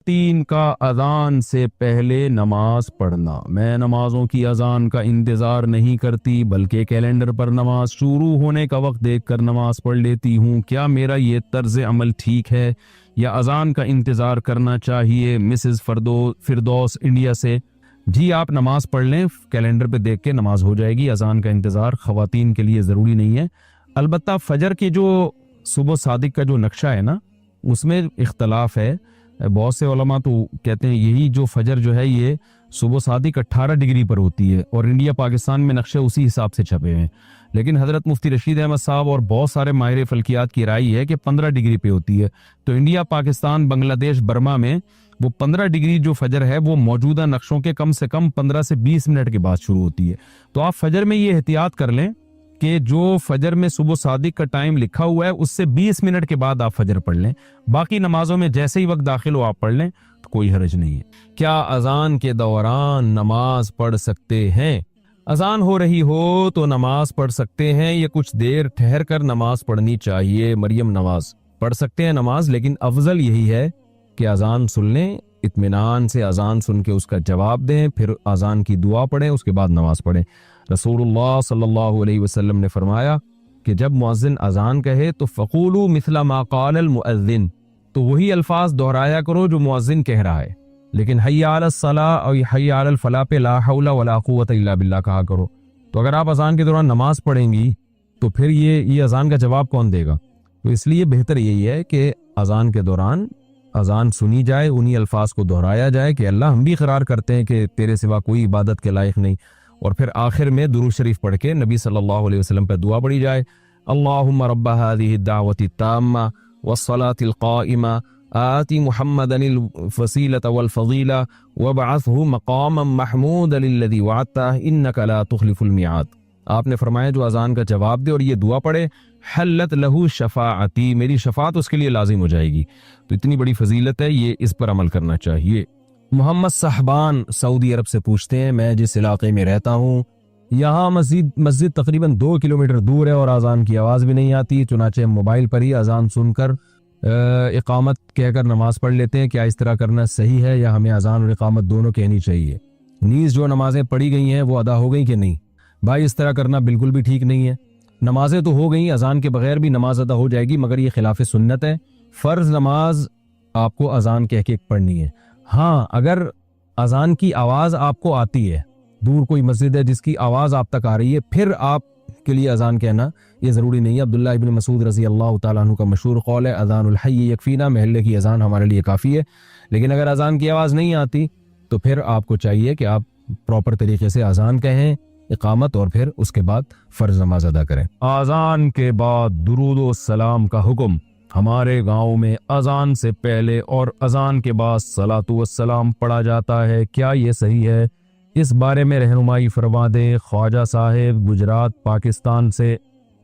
خواتین کا اذان سے پہلے نماز پڑھنا۔ میں نمازوں کی اذان کا انتظار نہیں کرتی بلکہ کیلنڈر پر نماز شروع ہونے کا وقت دیکھ کر نماز پڑھ لیتی ہوں۔ کیا میرا یہ طرز عمل ٹھیک ہے یا اذان کا انتظار کرنا چاہیے؟ مسز فردوس انڈیا سے۔ جی آپ نماز پڑھ لیں، کیلنڈر پہ دیکھ کے نماز ہو جائے گی۔ اذان کا انتظار خواتین کے لیے ضروری نہیں ہے۔ البتہ فجر کی جو صبح صادق کا جو نقشہ ہے نا، اس میں اختلاف ہے۔ بہت سے علماء تو کہتے ہیں یہی جو فجر جو ہے یہ صبح صادق 18 ڈگری پر ہوتی ہے، اور انڈیا پاکستان میں نقشے اسی حساب سے چھپے ہیں۔ لیکن حضرت مفتی رشید احمد صاحب اور بہت سارے ماہر فلکیات کی رائے ہے کہ 15 ڈگری پہ ہوتی ہے۔ تو انڈیا، پاکستان، بنگلہ دیش، برما میں وہ 15 ڈگری جو فجر ہے وہ موجودہ نقشوں کے کم سے کم 15 سے 20 منٹ کے بعد شروع ہوتی ہے۔ تو آپ فجر میں یہ احتیاط کر لیں کہ جو فجر میں صبح صادق کا ٹائم لکھا ہوا ہے اس سے 20 منٹ کے بعد آپ فجر پڑھ لیں۔ باقی نمازوں میں جیسے ہی وقت داخل ہو آپ پڑھ لیں تو کوئی حرج نہیں ہے۔ کیا اذان کے دوران نماز پڑھ سکتے ہیں؟ اذان ہو رہی ہو تو نماز پڑھ سکتے ہیں یا کچھ دیر ٹھہر کر نماز پڑھنی چاہیے؟ مریم نواز۔ پڑھ سکتے ہیں نماز، لیکن افضل یہی ہے کہ اذان سن لیں، اطمینان سے اذان سن کے اس کا جواب دیں، پھر اذان کی دعا پڑھیں، اس کے بعد نماز پڑھیں۔ رسول اللہ صلی اللہ علیہ وسلم نے فرمایا کہ جب مؤذن اذان کہے تو فقولوا مثل ما قال المؤذن، تو وہی الفاظ دہرایا کرو جو مؤذن کہہ رہا ہے، لیکن حی علی الصلاۃ اور حی علی الفلاح پہ لا حول ولا قوت الا باللہ کہا کرو۔ تو اگر آپ اذان کے دوران نماز پڑھیں گی تو پھر یہ اذان کا جواب کون دے گا؟ تو اس لیے بہتر یہی ہے کہ اذان کے دوران اذان سنی جائے، انہی الفاظ کو دہرایا جائے کہ اللہ ہم بھی اقرار کرتے ہیں کہ تیرے سوا کوئی عبادت کے لائق نہیں، اور پھر آخر میں درود شریف پڑھ کے نبی صلی اللہ علیہ وسلم پہ دعا پڑھی جائے۔ اللہم رب هذه الدعوة التامة والصلاة القائمة آت محمدا الوسیلة والفضیلة وابعثه مقاما محمودا الذی وعدته انك لا تخلف الميعاد۔ آپ نے فرمایا جو اذان کا جواب دے اور یہ دعا پڑھے، حلت لہو شفاعتی، میری شفاعت اس کے لیے لازم ہو جائے گی۔ تو اتنی بڑی فضیلت ہے، یہ اس پر عمل کرنا چاہیے۔ محمد صاحبان سعودی عرب سے پوچھتے ہیں، میں جس علاقے میں رہتا ہوں یہاں مسجد تقریباً 2 کلومیٹر دور ہے اور اذان کی آواز بھی نہیں آتی، چنانچہ ہم موبائل پر ہی اذان سن کر اقامت کہہ کر نماز پڑھ لیتے ہیں۔ کیا اس طرح کرنا صحیح ہے یا ہمیں اذان اور اقامت دونوں کہنی چاہیے؟ نیز جو نمازیں پڑھی گئی ہیں وہ ادا ہو گئی کہ نہیں؟ بھائی اس طرح کرنا بالکل بھی ٹھیک نہیں ہے۔ نمازیں تو ہو گئیں، اذان کے بغیر بھی نماز ادا ہو جائے گی، مگر یہ خلاف سنت ہے۔ فرض نماز آپ کو اذان کہہ کے پڑھنی ہے۔ ہاں اگر اذان کی آواز آپ کو آتی ہے، دور کوئی مسجد ہے جس کی آواز آپ تک آ رہی ہے، پھر آپ کے لیے اذان کہنا یہ ضروری نہیں ہے۔ عبداللہ ابن مسعود رضی اللہ تعالیٰ عنہ کا مشہور قول ہے، اذان الحی یکفینا، محلے کی اذان ہمارے لیے کافی ہے۔ لیکن اگر اذان کی آواز نہیں آتی تو پھر آپ کو چاہیے کہ آپ پراپر طریقے سے اذان کہیں، اقامت، اور پھر اس کے بعد فرض نماز ادا کریں۔ اذان کے بعد درود و سلام کا حکم۔ ہمارے گاؤں میں اذان سے پہلے اور اذان کے بعد صلاۃ والسلام پڑھا جاتا ہے، کیا یہ صحیح ہے؟ اس بارے میں رہنمائی فرما دیں۔ خواجہ صاحب گجرات پاکستان سے۔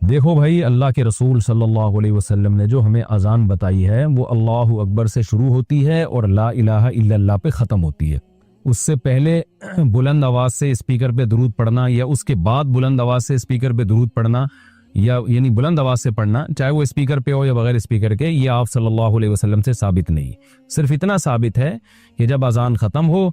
دیکھو بھائی، اللہ کے رسول صلی اللہ علیہ وسلم نے جو ہمیں اذان بتائی ہے وہ اللہ اکبر سے شروع ہوتی ہے اور لا الہ الا اللہ پہ ختم ہوتی ہے۔ اس سے پہلے بلند آواز سے اسپیکر پہ درود پڑھنا یا اس کے بعد بلند آواز سے اسپیکر پہ درود پڑھنا، یا یعنی بلند آواز سے پڑھنا، چاہے وہ اسپیکر پہ ہو یا بغیر اسپیکر کے، یہ آپ صلی اللہ علیہ وسلم سے ثابت نہیں۔ صرف اتنا ثابت ہے کہ جب اذان ختم ہو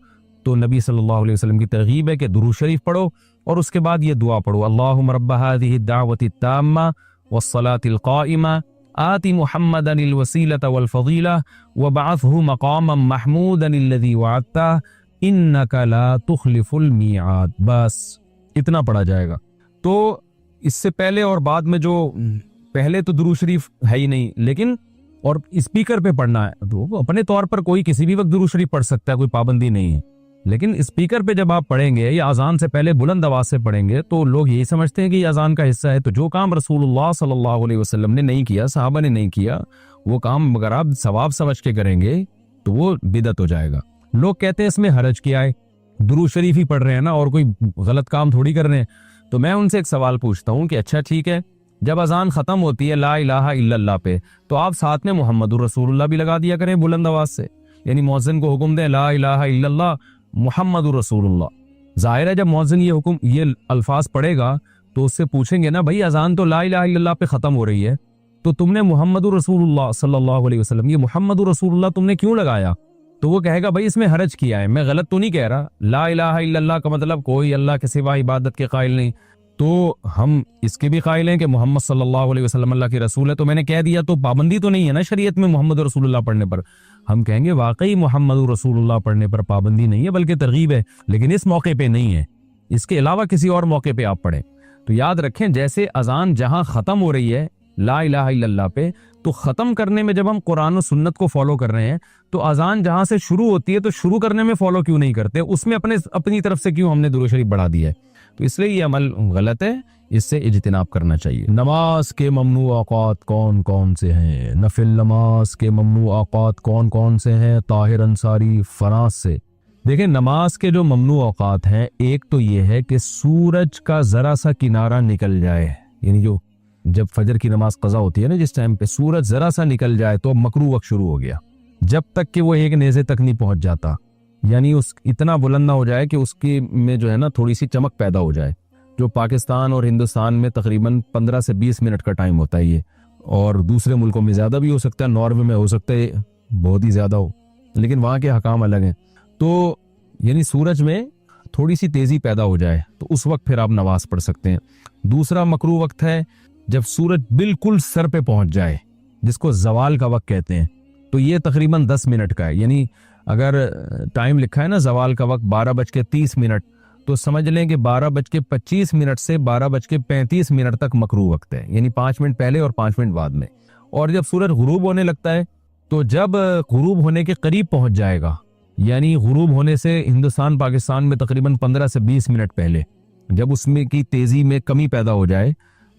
تو نبی صلی اللہ علیہ وسلم کی ترغیب ہے کہ درود شریف پڑھو اور اس کے بعد یہ دعا پڑھو، اللہم رب هذه الدعوة التامة والصلاة القائمة آت محمدا الوسیلة والفضیلة وابعثه مقاما محمودا الذی وعدته انک لا تخلف المیعاد۔ بس اتنا پڑھا جائے گا۔ تو اس سے پہلے اور بعد میں جو پہلے تو درود شریف ہے ہی نہیں، لیکن اور اسپیکر پہ پڑھنا ہے تو اپنے طور پر کوئی کسی بھی وقت درود شریف پڑھ سکتا ہے، کوئی پابندی نہیں ہے۔ لیکن اسپیکر پہ جب آپ پڑھیں گے یا اذان سے پہلے بلند آواز سے پڑھیں گے تو لوگ یہی سمجھتے ہیں کہ یہ اذان کا حصہ ہے۔ تو جو کام رسول اللہ صلی اللہ علیہ وسلم نے نہیں کیا، صحابہ نے نہیں کیا، وہ کام اگر آپ ثواب سمجھ کے کریں گے تو وہ بدعت ہو جائے گا۔ لوگ کہتے ہیں اس میں حرج کیا ہے، درود شریف ہی پڑھ رہے ہیں نا، اور کوئی غلط کام تھوڑی کر رہے ہیں۔ تو میں ان سے ایک سوال پوچھتا ہوں کہ اچھا ٹھیک ہے، جب اذان ختم ہوتی ہے لا الہ الا اللہ پہ تو آپ ساتھ میں محمد الرسول اللہ بھی لگا دیا کریں بلند آواز سے، یعنی مؤذن کو حکم دیں لا الہ الا اللہ محمد الرسول اللہ۔ ظاہر ہے جب مؤذن یہ الفاظ پڑھے گا تو اس سے پوچھیں گے نا بھائی اذان تو لا الہ الا اللہ پہ ختم ہو رہی ہے، تو تم نے محمد الرسول اللہ صلی اللہ علیہ وسلم، یہ محمد الرسول اللہ تم نے کیوں لگایا؟ تو وہ کہے گا بھائی اس میں حرج کیا ہے, میں غلط تو نہیں کہہ رہا, لا الہ الا اللہ کا مطلب کوئی اللہ کے سوا عبادت کے قائل نہیں, تو ہم اس کے بھی قائل ہیں کہ محمد صلی اللہ علیہ وسلم اللہ کے رسول ہے, تو میں نے کہہ دیا تو پابندی تو نہیں ہے نا شریعت میں محمد رسول اللہ پڑھنے پر. ہم کہیں گے واقعی محمد رسول اللہ پڑھنے پر پابندی نہیں ہے بلکہ ترغیب ہے, لیکن اس موقع پہ نہیں ہے, اس کے علاوہ کسی اور موقع پہ آپ پڑھیں. تو یاد رکھیں جیسے اذان جہاں ختم ہو رہی ہے لا الہ الا اللہ پہ, تو ختم کرنے میں جب ہم قرآن و سنت کو فالو کر رہے ہیں تو اذان جہاں سے شروع ہوتی ہے تو شروع کرنے میں فالو کیوں نہیں کرتے, اس میں اپنی طرف سے کیوں ہم نے درود شریف بڑھا دیا ہے. تو اس لیے یہ عمل غلط ہے, اس سے اجتناب کرنا چاہیے. نماز کے ممنوع اوقات کون کون سے ہیں؟ نفل نماز کے ممنوع اوقات کون کون سے ہیں؟ طاہر انصاری فراز سے. دیکھیں نماز کے جو ممنوع اوقات ہیں, ایک تو یہ ہے کہ سورج کا ذرا سا کنارہ نکل جائے, یعنی جب فجر کی نماز قضا ہوتی ہے نا, جس ٹائم پہ سورج ذرا سا نکل جائے تو مکروہ وقت شروع ہو گیا, جب تک کہ وہ ایک نیزے تک نہیں پہنچ جاتا, یعنی اس اتنا بلند نہ ہو جائے کہ اس کی میں جو ہے نا تھوڑی سی چمک پیدا ہو جائے, جو پاکستان اور ہندوستان میں تقریباً 15 سے 20 منٹ کا ٹائم ہوتا ہے یہ, اور دوسرے ملکوں میں زیادہ بھی ہو سکتا ہے, ناروے میں ہو سکتا ہے بہت ہی زیادہ ہو, لیکن وہاں کے حکام الگ ہیں. تو یعنی سورج میں تھوڑی سی تیزی پیدا ہو جائے تو اس وقت پھر آپ نماز پڑھ سکتے ہیں. دوسرا مکروہ وقت ہے جب سورج بالکل سر پہ پہنچ جائے, جس کو زوال کا وقت کہتے ہیں, تو یہ تقریباً 10 منٹ کا ہے. یعنی اگر ٹائم لکھا ہے نا زوال کا وقت 12:30 تو سمجھ لیں کہ 12:25 سے 12:35 تک مکروہ وقت ہے, یعنی 5 منٹ پہلے اور 5 منٹ بعد میں. اور جب سورج غروب ہونے لگتا ہے تو جب غروب ہونے کے قریب پہنچ جائے گا, یعنی غروب ہونے سے ہندوستان پاکستان میں تقریباً 15 سے 20 منٹ پہلے, جب اس میں کی تیزی میں کمی پیدا ہو جائے,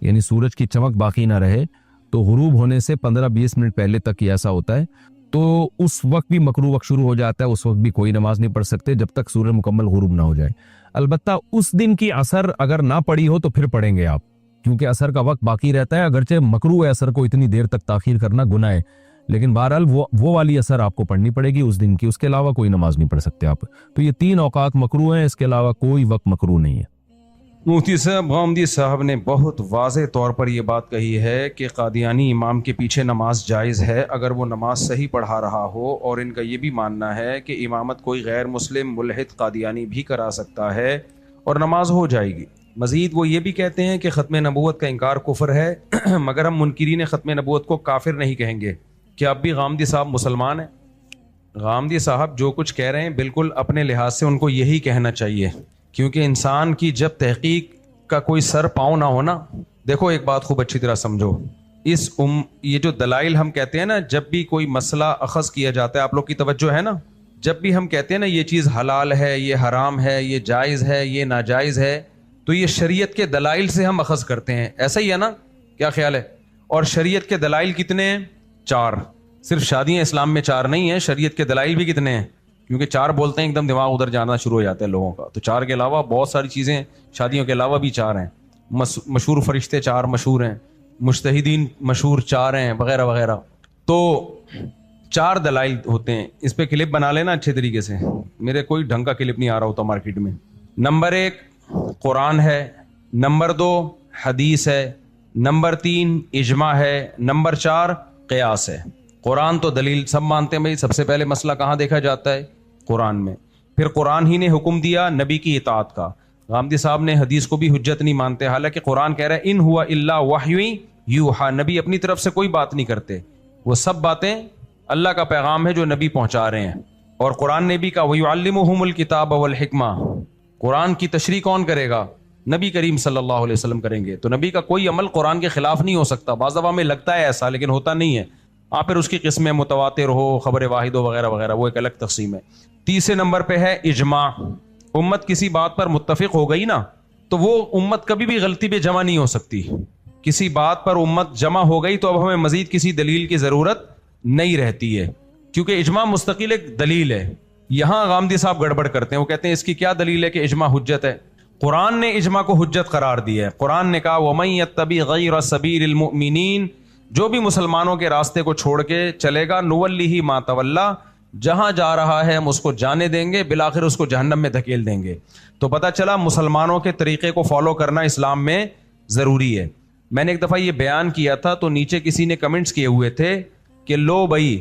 یعنی سورج کی چمک باقی نہ رہے, تو غروب ہونے سے 15-20 منٹ پہلے تک یہ ایسا ہوتا ہے, تو اس وقت بھی مکروہ وقت شروع ہو جاتا ہے. اس وقت بھی کوئی نماز نہیں پڑھ سکتے جب تک سورج مکمل غروب نہ ہو جائے. البتہ اس دن کی عصر اگر نہ پڑی ہو تو پھر پڑھیں گے آپ, کیونکہ عصر کا وقت باقی رہتا ہے. اگرچہ مکروہ ہے عصر کو اتنی دیر تک تاخیر کرنا گناہ ہے, لیکن بہرحال وہ والی عصر آپ کو پڑھنی پڑے گی اس دن کی, اس کے علاوہ کوئی نماز نہیں پڑھ سکتے آپ. تو یہ 3 اوقات مکروہ ہیں, اس کے علاوہ کوئی وقت مکروہ نہیں ہے. مفتی صاحب غامدی صاحب نے بہت واضح طور پر یہ بات کہی ہے کہ قادیانی امام کے پیچھے نماز جائز ہے اگر وہ نماز صحیح پڑھا رہا ہو, اور ان کا یہ بھی ماننا ہے کہ امامت کوئی غیر مسلم ملحد قادیانی بھی کرا سکتا ہے اور نماز ہو جائے گی. مزید وہ یہ بھی کہتے ہیں کہ ختم نبوت کا انکار کفر ہے, مگر ہم منکرین ختم نبوت کو کافر نہیں کہیں گے. کیا اب بھی غامدی صاحب مسلمان ہیں؟ غامدی صاحب جو کچھ کہہ رہے ہیں بالکل اپنے لحاظ سے ان کو یہی کہنا چاہیے, کیونکہ انسان کی جب تحقیق کا کوئی سر پاؤں نہ ہونا. دیکھو ایک بات خوب اچھی طرح سمجھو, یہ جو دلائل ہم کہتے ہیں نا, جب بھی کوئی مسئلہ اخذ کیا جاتا ہے, آپ لوگ کی توجہ ہے نا, جب بھی ہم کہتے ہیں نا یہ چیز حلال ہے, یہ حرام ہے, یہ جائز ہے, یہ ناجائز ہے, تو یہ شریعت کے دلائل سے ہم اخذ کرتے ہیں. ایسا ہی ہے نا, کیا خیال ہے؟ اور شریعت کے دلائل کتنے ہیں؟ 4. صرف شادیاں اسلام میں 4 نہیں ہیں, شریعت کے دلائل بھی کتنے ہیں؟ کیونکہ 4 بولتے ہیں ایک دم دماغ ادھر جانا شروع ہو جاتا ہے لوگوں کا, تو 4 کے علاوہ بہت ساری چیزیں, شادیوں کے علاوہ بھی 4 ہیں. مشہور فرشتے 4 مشہور ہیں, مجتہدین مشہور 4 ہیں, وغیرہ وغیرہ. تو 4 دلائل ہوتے ہیں. اس پہ کلپ بنا لینا اچھے طریقے سے, میرے کوئی ڈھنگ کا کلپ نہیں آ رہا ہوتا مارکیٹ میں. نمبر 1 قرآن ہے, نمبر 2 حدیث ہے, نمبر 3 اجماع ہے, نمبر 4 قیاس ہے. قرآن تو دلیل سب مانتے ہیں بھائی, سب سے پہلے مسئلہ کہاں دیکھا جاتا ہے؟ قرآن میں. پھر قرآن ہی نے حکم دیا نبی کی اطاعت کا. غامدی صاحب نے حدیث کو بھی حجت نہیں مانتے, حالانکہ قرآن کہہ رہا ہے ان ہوا الا وحی یوحا, نبی اپنی طرف سے کوئی بات نہیں کرتے, وہ سب باتیں اللہ کا پیغام ہے جو نبی پہنچا رہے ہیں. اور قرآن نے بھی کہا وَيُعَلِّمُهُمُ الْكِتَابَ وَالْحِكْمَةَ, قرآن کی تشریح کون کرے گا؟ نبی کریم صلی اللہ علیہ وسلم کریں گے. تو نبی کا کوئی عمل قرآن کے خلاف نہیں ہو سکتا. بعض دفعہ میں لگتا ہے ایسا, لیکن ہوتا نہیں ہے. پھر اس کی قسمیں متواتر ہو, خبر واحد ہو, وغیرہ وغیرہ, وہ ایک الگ تقسیم ہے. تیسرے نمبر پہ ہے اجماع. امت کسی بات پر متفق ہو گئی نا, تو وہ امت کبھی بھی غلطی پہ جمع نہیں ہو سکتی. کسی بات پر امت جمع ہو گئی تو اب ہمیں مزید کسی دلیل کی ضرورت نہیں رہتی ہے, کیونکہ اجماع مستقل ایک دلیل ہے. یہاں غامدی صاحب گڑبڑ کرتے ہیں, وہ کہتے ہیں اس کی کیا دلیل ہے کہ اجماع حجت ہے؟ قرآن نے اجماع کو حجت قرار دیا ہے. قرآن نے کہا وَمَن يَتَّبِعْ غَيْرَ سَبِيلِ الْمُؤْمِنِينَ, جو بھی مسلمانوں کے راستے کو چھوڑ کے چلے گا, نُوَلِّهِ مَا تَوَلَّى, جہاں جا رہا ہے ہم اس کو جانے دیں گے, بالآخر اس کو جہنم میں دھکیل دیں گے. تو پتہ چلا مسلمانوں کے طریقے کو فالو کرنا اسلام میں ضروری ہے. میں نے ایک دفعہ یہ بیان کیا تھا تو نیچے کسی نے کمنٹس کیے ہوئے تھے کہ لو بھائی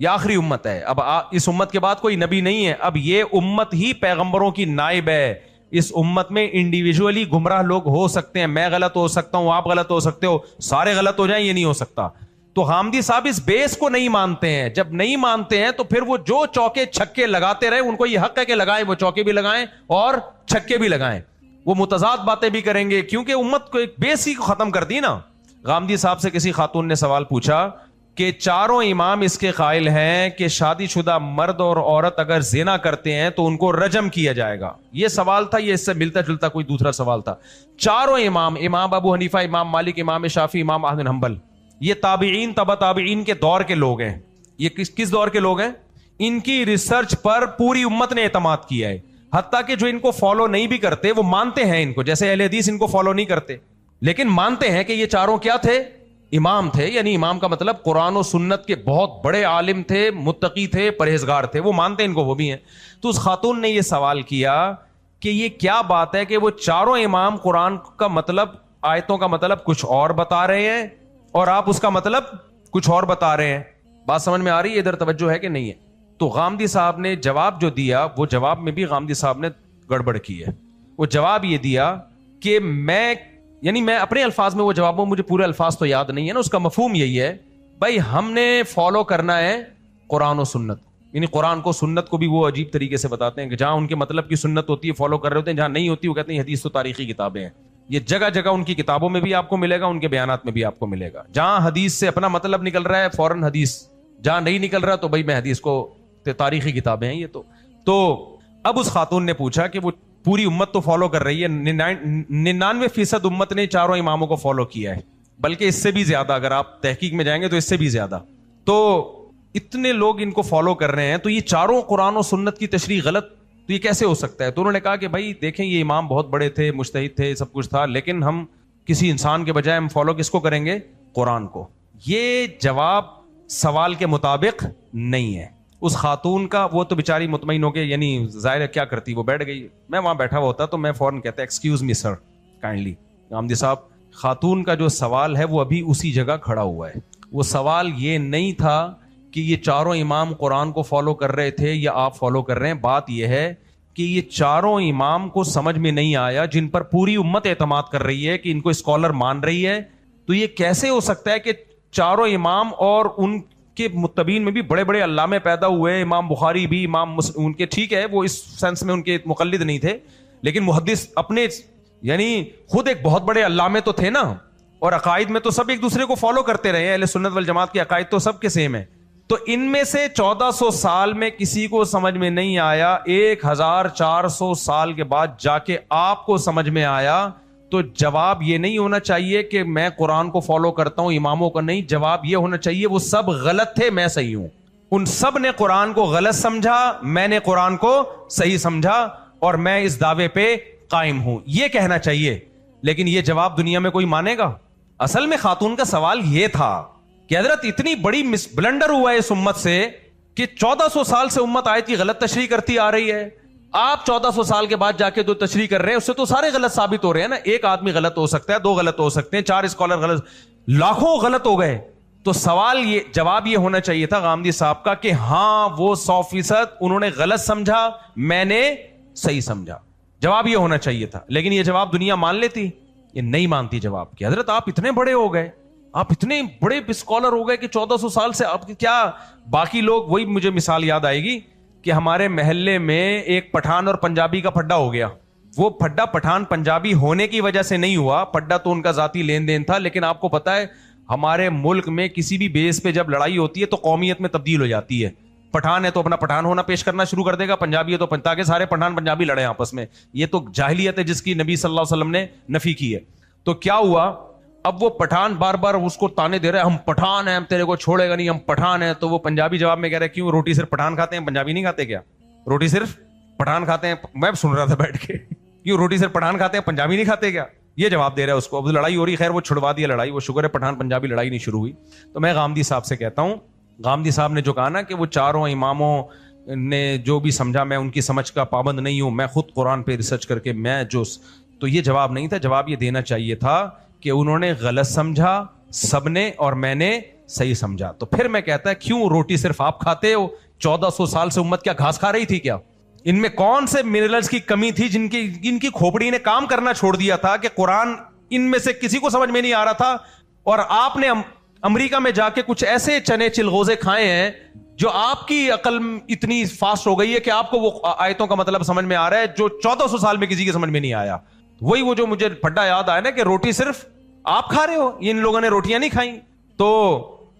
یہ آخری امت ہے. اب اس امت کے بعد کوئی نبی نہیں ہے. اب یہ امت ہی پیغمبروں کی نائب ہے. اس امت میں انڈیویجولی گمراہ لوگ ہو سکتے ہیں. میں غلط ہو سکتا ہوں, آپ غلط ہو سکتے ہو, سارے غلط ہو جائیں, یہ نہیں ہو سکتا. تو غامدی صاحب اس بیس کو نہیں مانتے ہیں. جب نہیں مانتے ہیں تو پھر وہ جو چوکے چھکے لگاتے رہے, ان کو یہ حق ہے کہ لگائیں, وہ چوکے بھی لگائیں اور چھکے بھی لگائیں. وہ متضاد باتیں بھی کریں گے, کیونکہ امت کو ایک بیس ہی کو ختم کر دی نا. غامدی صاحب سے کسی خاتون نے سوال پوچھا کہ چاروں امام اس کے قائل ہیں کہ شادی شدہ مرد اور عورت اگر زنا کرتے ہیں تو ان کو رجم کیا جائے گا. یہ سوال تھا, یہ اس سے ملتا جلتا کوئی دوسرا سوال تھا. چاروں امام, امام ابو حنیفہ, امام مالک, امام شافعی, امام احمد بن حنبل, یہ تابعین تبع تابعین کے دور کے لوگ ہیں. یہ کس دور کے لوگ ہیں؟ ان کی ریسرچ پر پوری امت نے اعتماد کیا ہے. حتیٰ کہ جو ان کو فالو نہیں بھی کرتے وہ مانتے ہیں ان کو, جیسے اہل حدیث ان کو فالو نہیں کرتے لیکن مانتے ہیں کہ یہ چاروں کیا تھے؟ امام تھے. یعنی امام کا مطلب قرآن و سنت کے بہت بڑے عالم تھے, متقی تھے, پرہیزگار تھے. وہ مانتے ہیں ان کو, وہ بھی ہیں. تو اس خاتون نے یہ سوال کیا کہ یہ کیا بات ہے کہ وہ چاروں امام قرآن کا مطلب, آیتوں کا مطلب کچھ اور بتا رہے ہیں اور آپ اس کا مطلب کچھ اور بتا رہے ہیں. بات سمجھ میں آ رہی ہے؟ ادھر توجہ ہے کہ نہیں ہے؟ تو غامدی صاحب نے جواب جو دیا, وہ جواب میں بھی غامدی صاحب نے گڑبڑ کی ہے. وہ جواب یہ دیا کہ میں اپنے الفاظ میں وہ جواب ہوں, مجھے پورے الفاظ تو یاد نہیں ہے نا. اس کا مفہوم یہی ہے بھائی ہم نے فالو کرنا ہے قرآن و سنت. یعنی قرآن کو, سنت کو بھی وہ عجیب طریقے سے بتاتے ہیں کہ جہاں ان کے مطلب کی سنت ہوتی ہے فالو کر رہے ہوتے ہیں, جہاں نہیں ہوتی وہ کہتے ہیں حدیث تو تاریخی کتابیں ہیں. یہ جگہ جگہ ان کی کتابوں میں بھی آپ کو ملے گا, ان کے بیانات میں بھی آپ کو ملے گا. جہاں حدیث سے اپنا مطلب نکل رہا ہے فوراً حدیث, جہاں نہیں نکل رہا تو بھائی میں حدیث کو, تاریخی کتابیں ہیں یہ تو اب اس خاتون نے پوچھا کہ وہ پوری امت تو فالو کر رہی ہے, 99% امت نے چاروں اماموں کو فالو کیا ہے, بلکہ اس سے بھی زیادہ. اگر آپ تحقیق میں جائیں گے تو اس سے بھی زیادہ. تو اتنے لوگ ان کو فالو کر رہے ہیں, تو یہ چاروں قرآن و سنت کی تشریح غلط, تو یہ کیسے ہو سکتا ہے؟ تو انہوں نے کہا کہ بھائی دیکھیں یہ امام بہت بڑے تھے, مجتہد تھے, سب کچھ تھا, لیکن ہم کسی انسان کے بجائے ہم فالو کس کو کریں گے؟ قرآن کو. یہ جواب سوال کے مطابق نہیں ہے. اس خاتون کا, وہ تو بیچاری مطمئن ہو کے, یعنی ظاہر ہے کیا کرتی, وہ بیٹھ گئی. میں وہاں بیٹھا ہوا ہوتا تو میں فوراً کہتا ایکسکیوز می سر کائنڈلی. غامدی صاحب, خاتون کا جو سوال ہے وہ ابھی اسی جگہ کھڑا ہوا ہے. وہ سوال یہ نہیں تھا کہ یہ چاروں امام قرآن کو فالو کر رہے تھے یا آپ فالو کر رہے ہیں. بات یہ ہے کہ یہ چاروں امام کو سمجھ میں نہیں آیا, جن پر پوری امت اعتماد کر رہی ہے کہ ان کو اسکالر مان رہی ہے. تو یہ کیسے ہو سکتا ہے کہ چاروں امام اور ان کے متبین میں بھی بڑے بڑے علامے پیدا ہوئے, امام بخاری بھی, امام ان کے, ٹھیک ہے وہ اس سینس میں ان کے مقلد نہیں تھے, لیکن محدث اپنے, یعنی خود ایک بہت بڑے علامے تو تھے نا. اور عقائد میں تو سب ایک دوسرے کو فالو کرتے رہے ہیں, اہل سنت والجماعت کے عقائد تو سب کے سیم ہیں. تو ان میں سے 1400 سال میں کسی کو سمجھ میں نہیں آیا, 1400 سال کے بعد جا کے آپ کو سمجھ میں آیا. تو جواب یہ نہیں ہونا چاہیے کہ میں قرآن کو فالو کرتا ہوں, اماموں کا نہیں. جواب یہ ہونا چاہیے وہ سب غلط تھے, میں صحیح ہوں. ان سب نے قرآن کو غلط سمجھا, میں نے قرآن کو صحیح سمجھا, اور میں اس دعوے پہ قائم ہوں, یہ کہنا چاہیے. لیکن یہ جواب دنیا میں کوئی مانے گا؟ اصل میں خاتون کا سوال یہ تھا کہ حضرت اتنی بڑی بلنڈر ہوا ہے اس امت سے کہ 1400 سال سے امت آیت کی غلط تشریح کرتی آ رہی ہے. آپ 1400 سال کے بعد جا کے جو تشریح کر رہے ہیں اس سے تو سارے غلط ثابت ہو رہے ہیں نا. ایک آدمی غلط ہو سکتا ہے, 2 غلط ہو سکتے ہیں, 4 اسکالر غلط, لاکھوں غلط ہو گئے. تو سوال یہ, جواب یہ ہونا چاہیے تھا غامدی صاحب کا کہ ہاں وہ 100% انہوں نے غلط سمجھا, میں نے صحیح سمجھا. جواب یہ ہونا چاہیے تھا. لیکن یہ جواب دنیا مان لیتی؟ یہ نہیں مانتی جواب. کہ حضرت آپ اتنے بڑے ہو گئے, آپ اتنے بڑے اسکالر ہو گئے کہ 1400 سال سے آپ کیا, باقی لوگ, وہی مجھے مثال یاد آئے گی کہ ہمارے محلے میں ایک پٹھان اور پنجابی کا پھڈا ہو گیا. وہ پھڈا پٹھان پنجابی ہونے کی وجہ سے نہیں ہوا, پھڈا تو ان کا ذاتی لین دین تھا. لیکن آپ کو پتا ہے ہمارے ملک میں کسی بھی بیس پہ جب لڑائی ہوتی ہے تو قومیت میں تبدیل ہو جاتی ہے. پٹھان ہے تو اپنا پٹھان ہونا پیش کرنا شروع کر دے گا, پنجابی ہے تو تاکہ سارے پٹھان پنجابی لڑیں آپس میں. یہ تو جاہلیت ہے جس کی نبی صلی اللہ علیہ وسلم نے نفی کی ہے. تو کیا ہوا, اب وہ پٹھان بار بار اس کو تانے دے رہے ہیں, ہم پٹھان ہیں, ہم تیرے کو چھوڑے گا نہیں, ہم پٹھان ہیں. تو وہ پنجابی جواب میں کہہ رہے ہیں کیوں, روٹی صرف پٹھان کھاتے ہیں, پنجابی نہیں کھاتے کیا؟ روٹی صرف پٹھان کھاتے ہیں, میں سن رہا تھا بیٹھ کے, کیوں روٹی صرف پٹھان کھاتے ہیں, پنجابی نہیں کھاتے کیا؟ یہ جواب دے رہا ہے اس کو. اب لڑائی ہو رہی, خیر وہ چھڑوا دیا لڑائی, وہ شکر ہے پٹھان پنجابی لڑائی نہیں شروع ہوئی. تو میں غامدی صاحب سے کہتا ہوں, غامدی صاحب نے جو کہا نا کہ وہ چاروں اماموں نے جو بھی سمجھا, میں ان کی سمجھ کا پابند نہیں ہوں, میں خود قرآن پہ ریسرچ کر کے میں جو, تو یہ جواب نہیں تھا. جواب یہ دینا چاہیے تھا کہ انہوں نے غلط سمجھا سب نے, اور میں نے صحیح سمجھا. تو پھر میں کہتا ہے کیوں روٹی صرف آپ کھاتے ہو؟ 1400 سال سے امت کیا گھاس کھا رہی تھی کیا؟ ان میں کون سے منرلز کی کمی تھی جن کی کھوپڑی نے کام کرنا چھوڑ دیا تھا کہ قرآن ان میں سے کسی کو سمجھ میں نہیں آ رہا تھا؟ اور آپ نے امریکہ میں جا کے کچھ ایسے چنے چلغوزے کھائے ہیں جو آپ کی عقل اتنی فاسٹ ہو گئی ہے کہ آپ کو وہ آیتوں کا مطلب سمجھ میں آ رہا ہے جو 1400 سال میں کسی کے سمجھ میں نہیں آیا. وہی وہ جو مجھے پھڈا یاد آیا نا کہ روٹی صرف آپ کھا رہے ہو, ان لوگوں نے روٹیاں نہیں کھائیں. تو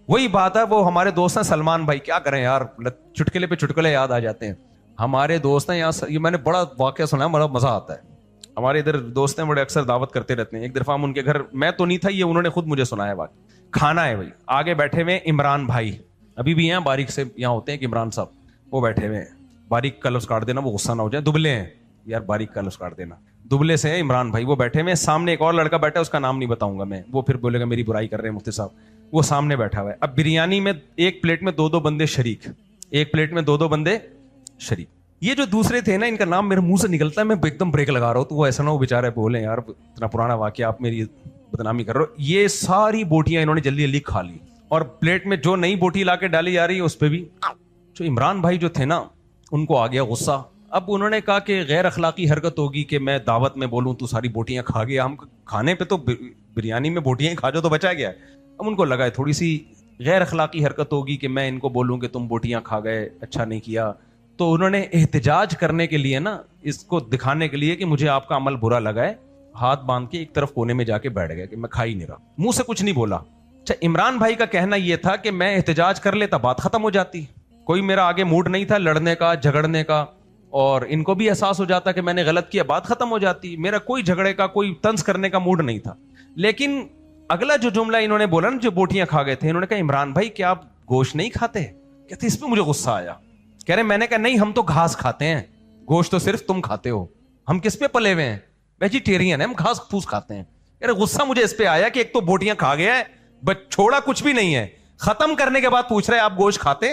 وہی بات ہے, وہ ہمارے دوست ہیں سلمان بھائی, کیا کریں یار, چٹکلے پہ چٹکلے یاد آ جاتے ہیں. ہمارے دوست ہیں یہاں, یہ میں نے بڑا واقعہ سنا ہے, بڑا مزہ آتا ہے. ہمارے ادھر دوست ہیں, بڑے اکثر دعوت کرتے رہتے ہیں. ایک دفعہ ہم ان کے گھر, میں تو نہیں تھا, یہ انہوں نے خود مجھے سنایا واقعہ. کھانا ہے بھائی, آگے بیٹھے ہوئے عمران بھائی, ابھی بھی ہیں باریک سے یہاں ہوتے ہیں کہ عمران صاحب, وہ بیٹھے ہوئے ہیں. باریک کا لفظ کاٹ دینا, وہ غصہ نہ ہو جائے, دبلے ہیں یار, باریک کا لفظ کاٹ دینا, دبلے سے ہیں عمران بھائی. وہ بیٹھے ہوئے, سامنے ایک اور لڑکا بیٹھا ہے, اس کا نام نہیں بتاؤں گا میں, وہ پھر بولے گا میری برائی کر رہے ہیں مفتی صاحب. وہ سامنے بیٹھا ہوا ہے. اب بریانی میں ایک پلیٹ میں 2 بندے شریک, ایک پلیٹ میں 2 بندے شریک. یہ جو دوسرے تھے نا, ان کا نام میرے منہ سے نکلتا ہے, میں ایک دم بریک لگا رہا ہوں, تو وہ ایسا نہ ہو بیچارے بولے یار اتنا پرانا واقعہ آپ میری بدنامی کر رہے ہو. یہ ساری بوٹیاں انہوں نے جلدی جلدی کھا لی, اور پلیٹ میں جو نئی بوٹی لا کے ڈالی جا رہی ہے اس پہ بھی. جو عمران بھائی جو تھے نا, ان کو آ گیا غصہ. اب انہوں نے کہا کہ غیر اخلاقی حرکت ہوگی کہ میں دعوت میں بولوں تو ساری بوٹیاں کھا گیا. ہم کھانے پہ تو بریانی میں بوٹیاں ہی کھا جو تو بچا گیا. اب ان کو لگا ہے تھوڑی سی غیر اخلاقی حرکت ہوگی کہ میں ان کو بولوں کہ تم بوٹیاں کھا گئے, اچھا نہیں کیا. تو انہوں نے احتجاج کرنے کے لیے نا, اس کو دکھانے کے لیے کہ مجھے آپ کا عمل برا لگا ہے, ہاتھ باندھ کے ایک طرف کونے میں جا کے بیٹھ گئے کہ میں کھا ہی نہیں رہا, منہ سے کچھ نہیں بولا. اچھا, عمران بھائی کا کہنا یہ تھا کہ میں احتجاج کر لیتا بات ختم ہو جاتی, کوئی میرا آگے موڈ نہیں تھا لڑنے کا جھگڑنے کا, اور ان کو بھی احساس ہو جاتا کہ میں نے غلط کیا, بات ختم ہو جاتی, میرا کوئی جھگڑے کا کوئی طنز کرنے کا موڈ نہیں تھا. لیکن اگلا جو جملہ انہوں نے بولا نا, جو بوٹیاں کھا گئے تھے, انہوں نے کہا عمران بھائی کیا آپ گوشت نہیں کھاتے؟ کہتے اس پہ مجھے غصہ آیا. کہہ رہے میں نے کہا نہیں, ہم تو گھاس کھاتے ہیں, گوشت تو صرف تم کھاتے ہو, ہم کس پہ پلے ہوئے ہیں, ویجیٹیرین ہیں, ہم گھاس پھوس کھاتے ہیں. کہہ رہے غصہ مجھے اس پہ آیا کہ ایک تو بوٹیاں کھا گیا ہے, بس چھوڑا کچھ بھی نہیں ہے, ختم کرنے کے بعد پوچھ رہے آپ گوشت کھاتے.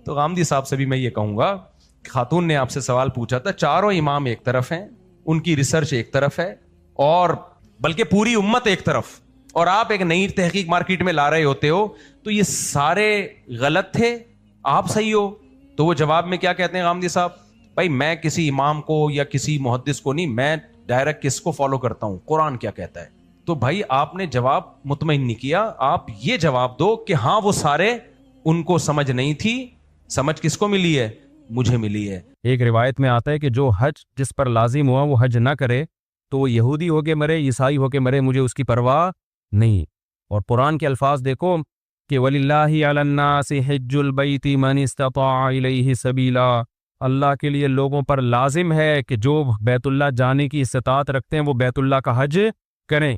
تو غامدی صاحب سے بھی میں یہ کہوں گا, خاتون نے آپ سے سوال پوچھا تھا, چاروں امام ایک طرف ہیں, ان کی ریسرچ ایک طرف ہے, اور بلکہ پوری امت ایک طرف, اور آپ ایک نئی تحقیق مارکیٹ میں لا رہے ہوتے ہو, تو یہ سارے غلط تھے, آپ صحیح ہو. تو وہ جواب میں کیا کہتے ہیں غامدی صاحب, بھائی میں کسی امام کو یا کسی محدث کو نہیں, میں ڈائریکٹ کس کو فالو کرتا ہوں, قرآن کیا کہتا ہے. تو بھائی آپ نے جواب مطمئن نہیں کیا, آپ یہ جواب دو کہ ہاں وہ سارے, ان کو سمجھ نہیں تھی, سمجھ کس کو ملی ہے, مجھے ملی ہے. ایک روایت میں آتا ہے کہ جو حج جس پر لازم ہوا وہ حج نہ کرے تو وہ یہودی ہو کے مرے, عیسائی ہو کے مرے, مجھے اس کی پرواہ نہیں. اور قرآن کے الفاظ دیکھو کہ وَلِلَّهِ عَلَى النَّاسِ حِجُّ الْبَيْتِ مَنِ اسْتَطَاعَ إِلَيْهِ سَبِيلًا, اللہ کے لیے لوگوں پر لازم ہے کہ جو بیت اللہ جانے کی استطاعت رکھتے ہیں وہ بیت اللہ کا حج کریں.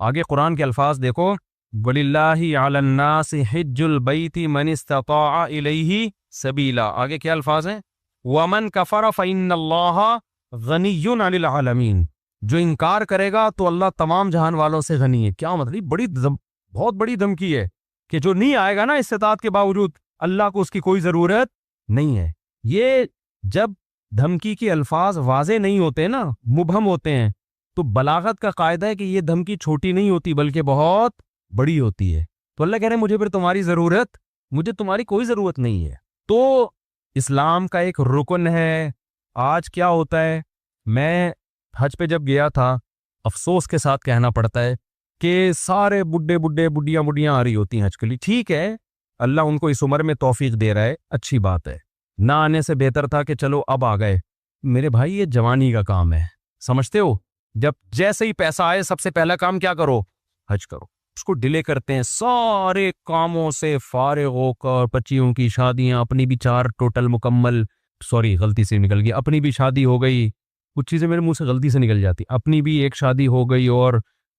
آگے قرآن کے الفاظ دیکھو, وَلِلَّهِ عَلَى النَّاسِ حِجُّ الْبَيْتِ مَنِ اسْتَطَاعَ إِلَيْهِ سَبِيلًا. آگے کیا الفاظ ہیں, وَمَنْ كَفَرَ فَإِنَّ اللَّهَ غَنِيٌّ عَنِ الْعَالَمِينَ, جو انکار کرے گا تو اللہ تمام جہان والوں سے غنی ہے. کیا مطلب, بہت بڑی دھمکی ہے کہ جو نہیں آئے گا نا استطاعت کے باوجود, اللہ کو اس کی کوئی ضرورت نہیں ہے. یہ جب دھمکی کے الفاظ واضح نہیں ہوتے نا, مبہم ہوتے ہیں, تو بلاغت کا قاعدہ ہے کہ یہ دھمکی چھوٹی نہیں ہوتی بلکہ بہت بڑی ہوتی ہے. تو اللہ کہہ رہے ہیں مجھے پھر تمہاری ضرورت, مجھے تمہاری کوئی ضرورت نہیں ہے. تو اسلام کا ایک رکن ہے. آج کیا ہوتا ہے, میں حج پہ جب گیا تھا, افسوس کے ساتھ کہنا پڑتا ہے کہ سارے بڈھیاں آ رہی ہوتی ہیں حج کے لیے. ٹھیک ہے, اللہ ان کو اس عمر میں توفیق دے رہا ہے, اچھی بات ہے, نہ آنے سے بہتر تھا کہ چلو اب آ گئے. میرے بھائی یہ جوانی کا کام ہے, سمجھتے ہو, جب جیسے ہی پیسہ آئے سب سے پہلا کام کیا کرو, حج کرو. اس کو ڈیلے کرتے ہیں, سارے کاموں سے فارغ ہو کر, بچیوں کی شادیاں, اپنی بھی 4 ٹوٹل مکمل, سوری غلطی سے نکل گئی, اپنی بھی شادی ہو گئی, کچھ چیزیں میرے منہ سے غلطی سے نکل جاتی, اپنی بھی ایک شادی ہو گئی, اور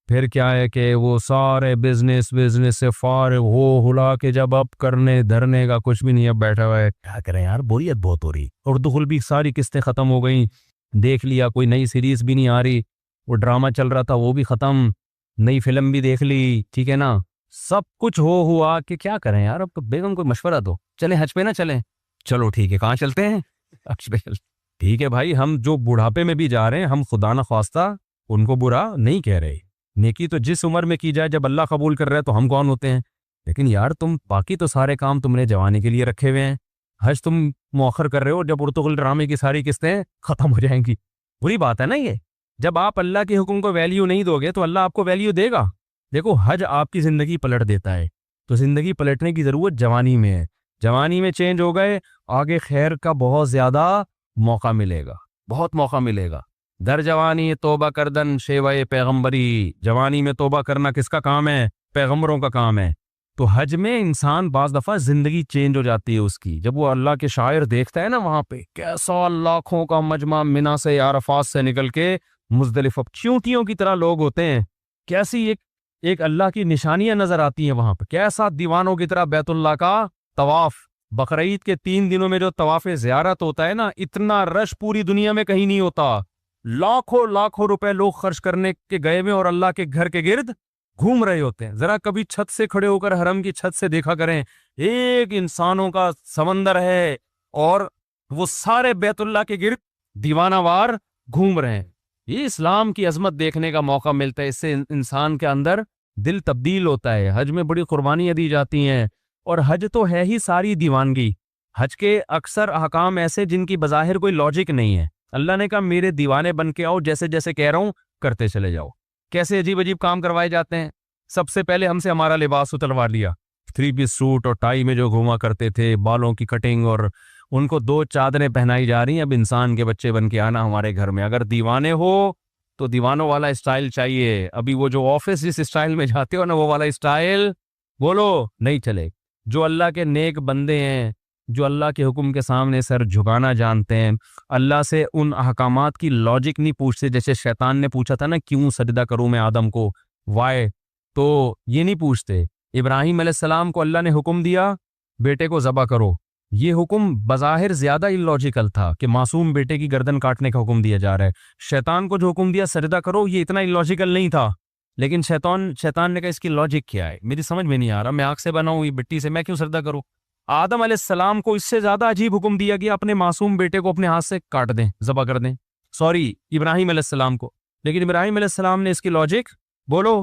پھر کیا ہے کہ وہ سارے بزنس سے فارغ ہو ہلا کے جب اب کرنے دھرنے کا کچھ بھی نہیں, اب بیٹھا ہوا ہے. کیا کریں یار, بوریت بہت ہو رہی. اور دخل بھی ساری قسطیں ختم ہو گئیں, دیکھ لیا, کوئی نئی سیریز بھی نہیں آ رہی, وہ ڈرامہ چل رہا تھا وہ بھی ختم, نئی فلم بھی دیکھ لی, ٹھیک ہے نا, سب کچھ ہوا کہ کیا کریں یار. اب بیگم کوئی مشورہ دو, چلیں حج پہ نہ چلیں, چلو ٹھیک ہے, کہاں چلتے ہیں, حج پہ. ٹھیک ہے بھائی, ہم جو بڑھاپے میں بھی جا رہے ہیں, ہم خدا نہ خواستہ ان کو برا نہیں کہہ رہے. نیکی تو جس عمر میں کی جائے, جب اللہ قبول کر رہا ہے تو ہم کون ہوتے ہیں. لیکن یار تم باقی تو سارے کام تم نے جوانی کے لیے رکھے ہوئے ہیں، حج تم مؤخر کر رہے ہو جب ارطغرل ڈرامے کی ساری قسطیں ختم ہو جائیں گی۔ بری بات ہے نا یہ، جب آپ اللہ کے حکم کو ویلیو نہیں دو گے تو اللہ آپ کو ویلیو دے گا۔ دیکھو حج آپ کی زندگی پلٹ دیتا ہے، تو زندگی پلٹنے کی ضرورت جوانی میں ہے۔ جوانی میں چینج ہو گئے، آگے خیر کا بہت زیادہ موقع ملے گا، بہت موقع ملے گا۔ در جوانی توبہ کردن شیوائے پیغمبری، جوانی میں توبہ کرنا کس کا کام ہے؟ پیغمبروں کا کام ہے۔ تو حج میں انسان بعض دفعہ زندگی چینج ہو جاتی ہے اس کی، جب وہ اللہ کے شاعر دیکھتا ہے نا وہاں پہ کیسا لاکھوں کا مجمع منا سے عرفات سے نکل کے مزدلفہ چیونٹیوں کی طرح لوگ ہوتے ہیں، کیسی ایک اللہ کی نشانیاں نظر آتی ہیں وہاں پہ، کیسا دیوانوں کی طرح بیت اللہ کا طواف۔ بقرعید کے 3 دنوں میں جو طواف زیارت ہوتا ہے نا، اتنا رش پوری دنیا میں کہیں نہیں ہوتا۔ لاکھوں لاکھوں روپے لوگ خرچ کرنے کے گئے میں اور اللہ کے گھر کے گرد گھوم رہے ہوتے ہیں۔ ذرا کبھی چھت سے کھڑے ہو کر حرم کی چھت سے دیکھا کریں، ایک انسانوں کا سمندر ہے اور وہ سارے بیت اللہ کے گرد دیوانہ وار گھوم رہے ہیں۔ یہ اسلام کی عظمت دیکھنے کا موقع ملتا ہے، اس سے انسان کے اندر دل تبدیل ہوتا ہے۔ حج میں بڑی قربانیاں دی جاتی ہیں، اور حج تو ہے ہی ساری دیوانگی۔ حج کے اکثر احکام ایسے جن کی بظاہر کوئی لاجک نہیں ہے، اللہ نے کہا میرے دیوانے بن کے آؤ، جیسے جیسے کہہ رہا ہوں کرتے چلے جاؤ۔ کیسے عجیب عجیب کام کروائے جاتے ہیں۔ سب سے پہلے ہم سے ہمارا لباس اتروا لیا، 3 پیس سوٹ اور ٹائی میں جو گھوما کرتے تھے، بالوں کی کٹنگ، اور ان کو 2 چادریں پہنائی جا رہی ہیں، اب انسان کے بچے بن کے آنا ہمارے گھر میں۔ اگر دیوانے ہو تو دیوانوں والا اسٹائل چاہیے، ابھی وہ جو آفس جس اسٹائل میں جاتے ہو نا وہ والا اسٹائل بولو نہیں چلے۔ جو اللہ کے نیک بندے ہیں، جو اللہ کے حکم کے سامنے سر جھکانا جانتے ہیں، اللہ سے ان احکامات کی لاجک نہیں پوچھتے، جیسے شیطان نے پوچھا تھا نا کیوں سجدہ کروں میں آدم کو، وائے، تو یہ نہیں پوچھتے۔ ابراہیم علیہ السلام کو اللہ نے حکم دیا بیٹے کو ذبح کرو، یہ حکم بظاہر زیادہ اللاجیکل تھا کہ معصوم بیٹے کی گردن کاٹنے کا حکم دیا جا رہا ہے۔ شیطان کو جو حکم دیا سجدہ کرو، یہ اتنا اللاجیکل نہیں تھا، لیکن شیطان نے کہا اس کی لاجک کیا ہے، میری سمجھ میں نہیں آ رہا، میں آگ سے بنا ہوں، یہ مٹی سے، میں کیوں سجدہ کروں؟ آدم علیہ السلام کو اس سے زیادہ عجیب حکم دیا گیا اپنے معصوم بیٹے کو اپنے ہاتھ سے کاٹ دیں، ذبح کر دیں، سوری ابراہیم علیہ السلام کو۔ لیکن ابراہیم علیہ السلام نے اس کی لاجک بولو